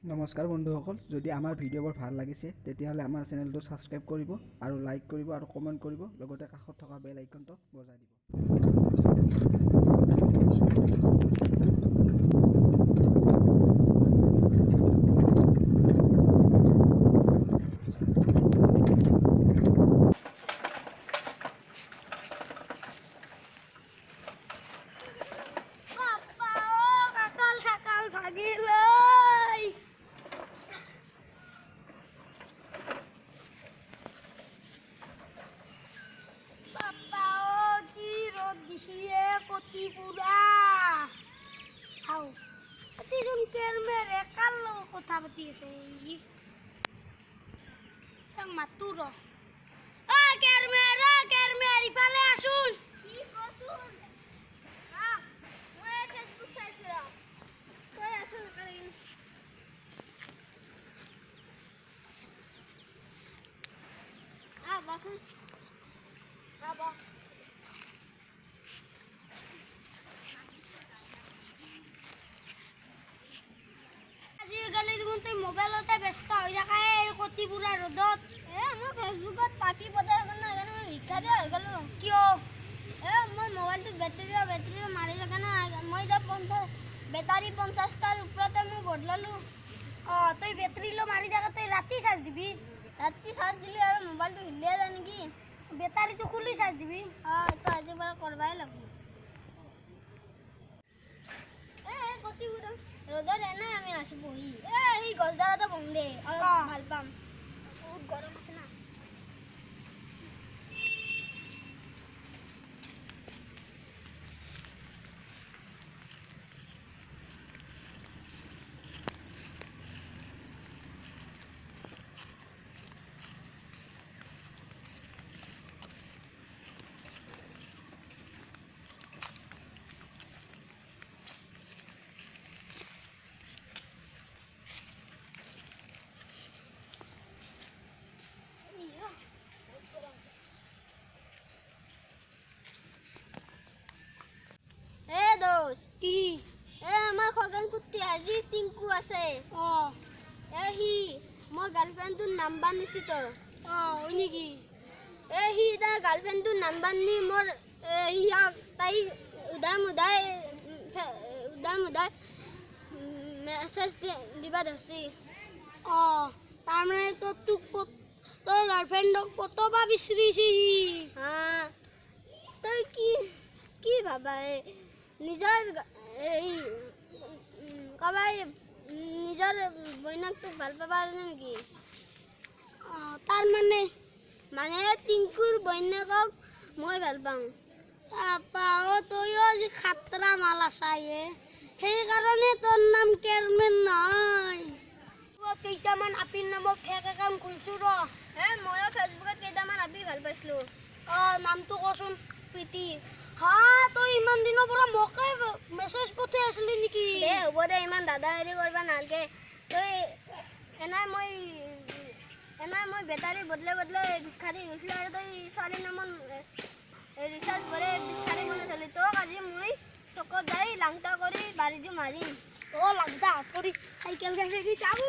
নমস্কাৰ বন্ধুসকল, যদি আমাৰ ভিডিঅ'বোৰ ভাল লাগিছে তেতিয়াহ'লে আমাৰ চেনেলটো ছাবস্ক্ৰাইব কৰিব আৰু লাইক কৰিব আৰু কমেণ্ট কৰিব, লগতে কাষত থকা বেল আইকনটো বজাই দিব। কথা পাতি আছে মাতো ৰ ইফালে আছোন কি কচোন মই ফেচবুক চাইছো ৰ তই আছো বাচোন বা আজিকালি দেখোন তই মোবাইলতে ব্যস্ত হৈ থাকে কতি পুৰা ৰ'দত মই ফেচবুকত পাতি পতাৰ কাৰণে সেইকাৰণে মই ভিক্ষা দিয়া হৈ গ'লো কিয় মোৰ মোবাইলটোত বেটাৰী মাৰি থাকে না মই এতিয়া বেটাৰী 50টাৰ ওপৰতে মই বদলালোঁ তই বেটাৰী মাৰি থাকে তই ৰাতি চাৰ্জ দিবি ৰাতি চাৰ্জ দিলে আৰু মোবাইলটো হিলিয়ে যায় নেকি বেটাৰীটো খুলি চাৰ্জ দিবি এইটো আজিৰ পৰা কৰিবই লাগিব কতি ৰ'দত এনে আমি আছো বহি সেই গছডালতে বম দে ভাল পাম বহুত গৰম আছে না কি আমাৰ খগেন কুটি আজি টিংকু আছে সি মোৰ গাৰ্লফ্ৰেণ্ডটোৰ নাম্বাৰ নিছি তোৰ হয় নেকি সি তাৰ গাৰ্লফ্ৰেণ্ডটোৰ নাম্বাৰ নি মোৰ তাই উদাই মেছেজ দিবা ধৰছি তাৰমানে তোৰ গাৰ্লফ্ৰেণ্ডক পতবা বিচাৰিছি তই কি ভাবা নিজৰ কাবাই নিজৰ বইনাকটোক ভাল পাবা নেকি তাৰ মানে টিংকুৰ বইনাকক মই ভাল পাওঁ তইও আজি খাতৰা মাল আছাই সেইকাৰণে তোৰ নাম কেৰমেন নহয় কেইটামান আপিৰ নামৰ ফেক একাউণ্ট খুলিছোঁ ৰ ময়ো ফেচবুকত কেইটামান আপি ভাল পাইছিলোঁ নামটো কচোন প্ৰীতি তই ইমান দিনৰ পৰা মোকে মেছেজ পঠাই আছিলি নেকি হ'ব দে ইমান দাদাগিৰি কৰিব নালাগে তই এনাই মই বেটাৰী বদলে ভিক্ষা দি গৈছিলোঁ আৰু তই ছোৱালীৰ নামত ৰিচাৰ্জ ভৰে ভিক্ষা দি বনাই থলি তোক আজি মই চকত যাই লাংটা কৰি বাৰী দি মাৰিম লাংটা কৰি চাইকেল গাড়ী যাম